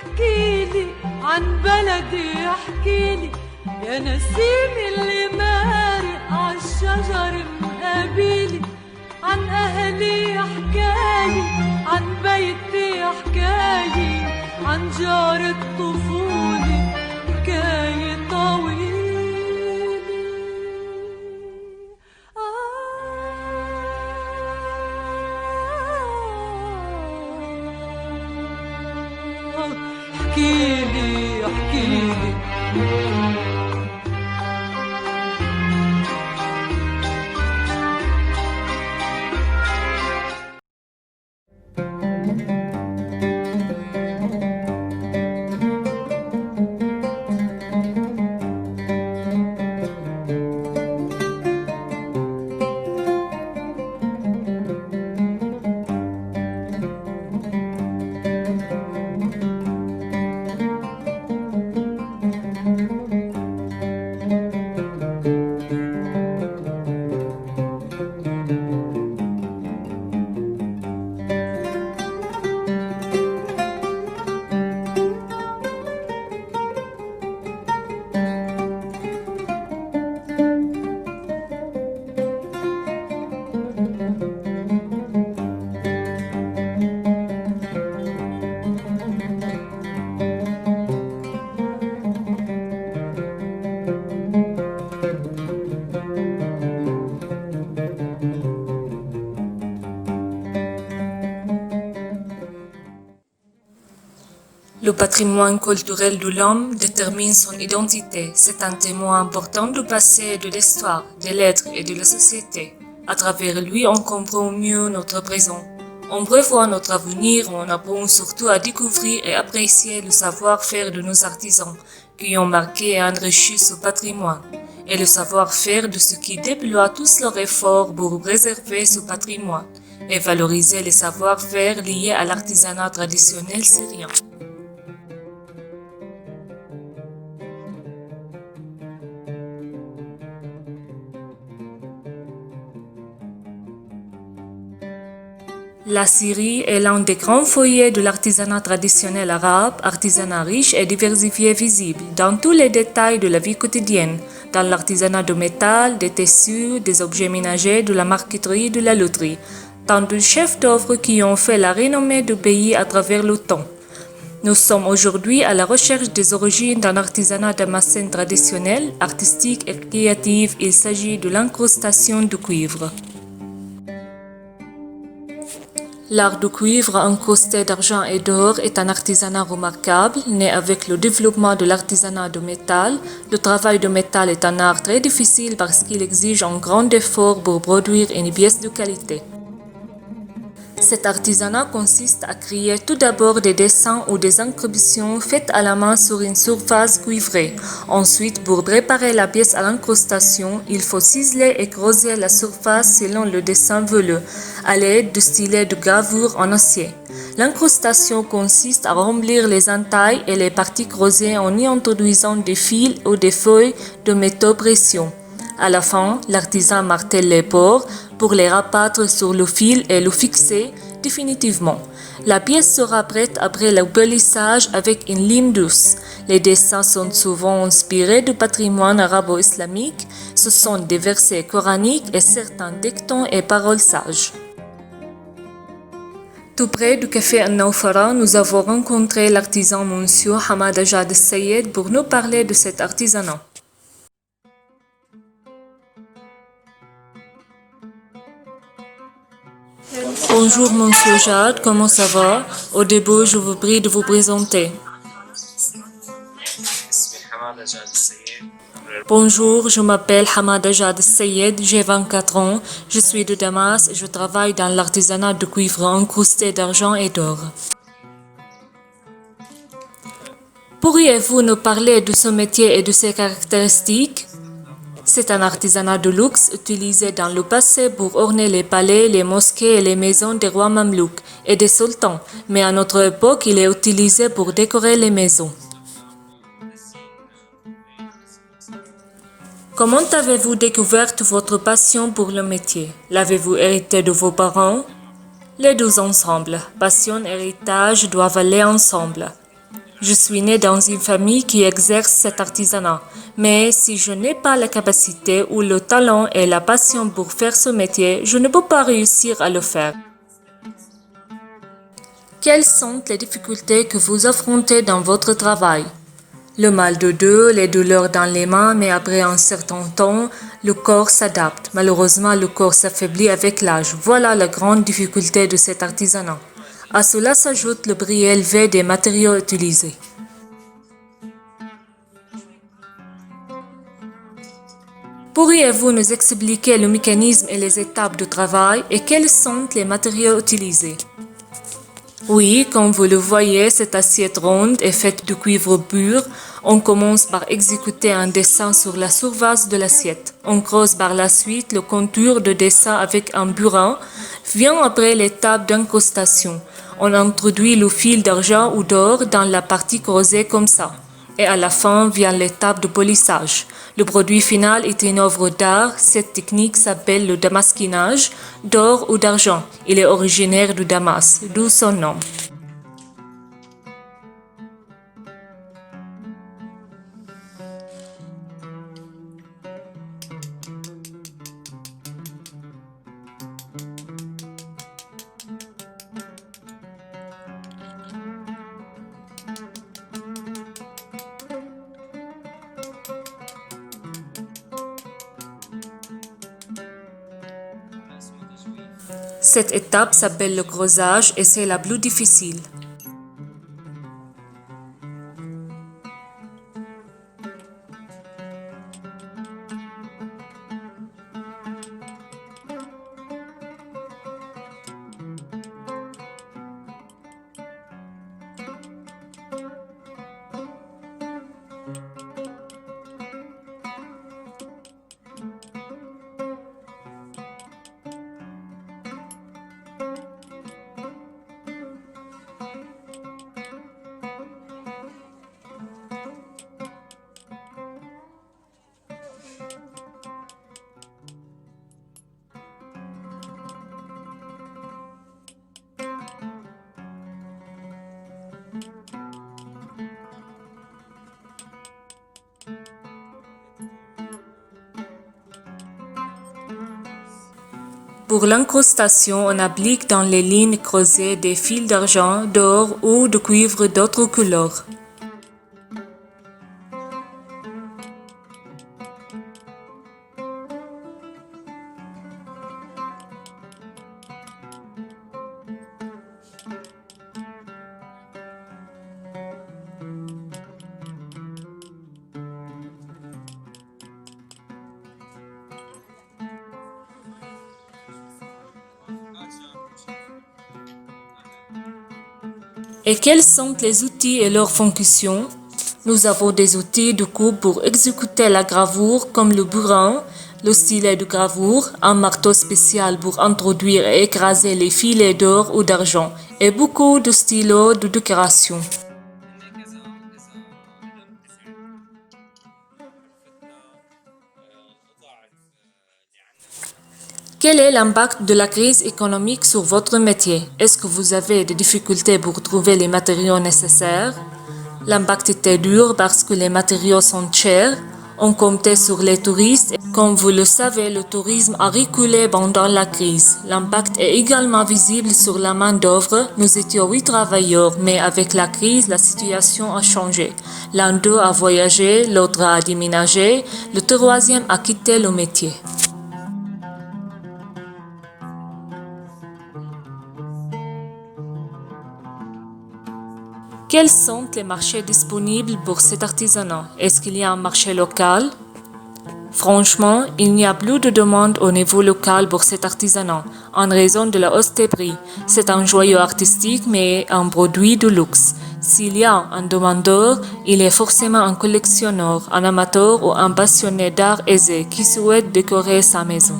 احكيلي عن بلدي احكيلي يا نسيم اللي مارق عالشجر مقابيلي عن أهلي حكاية عن بيتي حكاية عن جار الطفولة حكاية طويلة احكيلي احكيلي Le patrimoine culturel de l'homme détermine son identité. C'est un témoin important du passé et de l'histoire, des lettres et de la société. À travers lui, on comprend mieux notre présent. On prévoit notre avenir, on apprend surtout à découvrir et apprécier le savoir-faire de nos artisans qui ont marqué et enrichi ce patrimoine, et le savoir-faire de ceux qui déploient tous leurs efforts pour préserver ce patrimoine et valoriser les savoir-faire liés à l'artisanat traditionnel syrien. La Syrie est l'un des grands foyers de l'artisanat traditionnel arabe, artisanat riche et diversifié visible dans tous les détails de la vie quotidienne, dans l'artisanat de métal, des tissus, des objets ménagers, de la marqueterie, de la loterie, tant de chefs d'œuvre qui ont fait la renommée du pays à travers le temps. Nous sommes aujourd'hui à la recherche des origines d'un artisanat damascène traditionnel, artistique et créatif. Il s'agit de l'incrustation du cuivre. L'art du cuivre incrusté d'argent et d'or est un artisanat remarquable, né avec le développement de l'artisanat de métal. Le travail de métal est un art très difficile parce qu'il exige un grand effort pour produire une pièce de qualité. Cet artisanat consiste à créer tout d'abord des dessins ou des incrustations faites à la main sur une surface cuivrée. Ensuite, pour préparer la pièce à l'incrustation, il faut ciseler et creuser la surface selon le dessin voulu, à l'aide de stylets de gravure en acier. L'incrustation consiste à remplir les entailles et les parties creusées en y introduisant des fils ou des feuilles de métaux précieux. À la fin, l'artisan martèle les pores pour les rabattre sur le fil et le fixer définitivement. La pièce sera prête après le polissage avec une lime douce. Les dessins sont souvent inspirés du patrimoine arabo-islamique. Ce sont des versets coraniques et certains dictons et paroles sages. Tout près du café An-Nawfara, nous avons rencontré l'artisan Monsieur Hamad Ajad Sayed pour nous parler de cet artisanat. Bonjour Monsieur Jad, comment ça va? Au début, je vous prie de vous présenter. Bonjour, je m'appelle Hamad Ajad Sayed, j'ai 24 ans, je suis de Damas et je travaille dans l'artisanat de cuivre incrusté d'argent et d'or. Pourriez-vous nous parler de ce métier et de ses caractéristiques? C'est un artisanat de luxe utilisé dans le passé pour orner les palais, les mosquées et les maisons des rois mamelouks et des sultans, mais à notre époque, il est utilisé pour décorer les maisons. Comment avez-vous découvert votre passion pour le métier? L'avez-vous hérité de vos parents? Les deux ensemble. Passion et héritage doivent aller ensemble. Je suis né dans une famille qui exerce cet artisanat, mais si je n'ai pas la capacité ou le talent et la passion pour faire ce métier, je ne peux pas réussir à le faire. Quelles sont les difficultés que vous affrontez dans votre travail? Le mal de dos, les douleurs dans les mains, mais après un certain temps, le corps s'adapte. Malheureusement, le corps s'affaiblit avec l'âge. Voilà la grande difficulté de cet artisanat. À cela s'ajoute le prix élevé des matériaux utilisés. Pourriez-vous nous expliquer le mécanisme et les étapes de travail et quels sont les matériaux utilisés? Oui, comme vous le voyez, cette assiette ronde est faite de cuivre pur. On commence par exécuter un dessin sur la surface de l'assiette. On creuse par la suite le contour de dessin avec un burin. Vient après l'étape d'incrustation. On introduit le fil d'argent ou d'or dans la partie creusée comme ça. Et à la fin vient l'étape de polissage. Le produit final est une œuvre d'art. Cette technique s'appelle le damasquinage d'or ou d'argent. Il est originaire de Damas, d'où son nom. Cette étape s'appelle le creusage et c'est la plus difficile. Pour l'incrustation, on applique dans les lignes creusées des fils d'argent, d'or ou de cuivre d'autres couleurs. Et quels sont les outils et leurs fonctions? Nous avons des outils de coupe pour exécuter la gravure comme le burin, le stylet de gravure, un marteau spécial pour introduire et écraser les filets d'or ou d'argent et beaucoup de stylos de décoration. Quel est l'impact de la crise économique sur votre métier? Est-ce que vous avez des difficultés pour trouver les matériaux nécessaires? L'impact était dur parce que les matériaux sont chers. On comptait sur les touristes. Comme vous le savez, le tourisme a reculé pendant la crise. L'impact est également visible sur la main-d'œuvre. Nous étions 8 travailleurs, mais avec la crise, la situation a changé. L'un d'eux a voyagé, l'autre a déménagé, le troisième a quitté le métier. Quels sont les marchés disponibles pour cet artisanat? Est-ce qu'il y a un marché local? Franchement, il n'y a plus de demande au niveau local pour cet artisanat, en raison de la hausse des prix. C'est un joyau artistique, mais un produit de luxe. S'il y a un demandeur, il est forcément un collectionneur, un amateur ou un passionné d'art aisé qui souhaite décorer sa maison.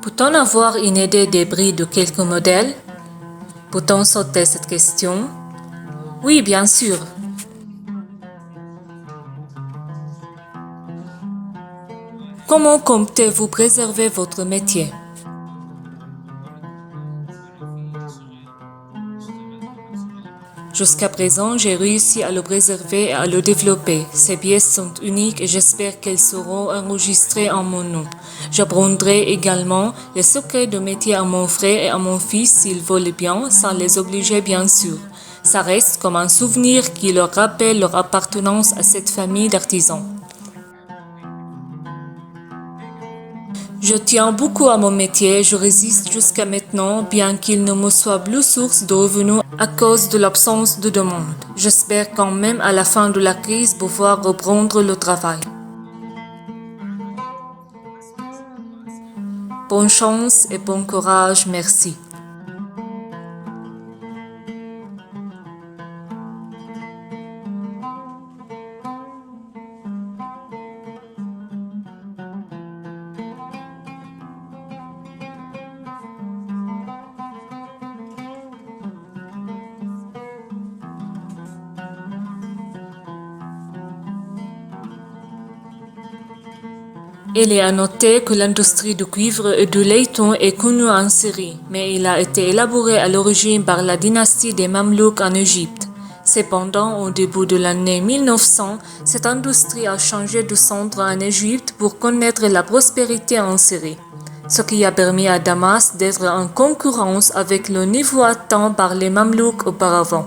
Peut-on avoir une idée des prix de quelques modèles? Peut-on sauter cette question? Oui, bien sûr. Comment comptez-vous préserver votre métier? Jusqu'à présent, j'ai réussi à le préserver et à le développer. Ces pièces sont uniques et j'espère qu'elles seront enregistrées en mon nom. J'apprendrai également les secrets de métier à mon frère et à mon fils s'ils veulent bien, sans les obliger bien sûr. Ça reste comme un souvenir qui leur rappelle leur appartenance à cette famille d'artisans. Je tiens beaucoup à mon métier, je résiste jusqu'à maintenant, bien qu'il ne me soit plus source de revenus à cause de l'absence de demande. J'espère quand même à la fin de la crise pouvoir reprendre le travail. Bonne chance et bon courage, merci. Il est à noter que l'industrie du cuivre et du laiton est connue en Syrie, mais il a été élaboré à l'origine par la dynastie des Mamelouks en Égypte. Cependant, au début de l'année 1900, cette industrie a changé de centre en Égypte pour connaître la prospérité en Syrie, ce qui a permis à Damas d'être en concurrence avec le niveau atteint par les Mamelouks auparavant.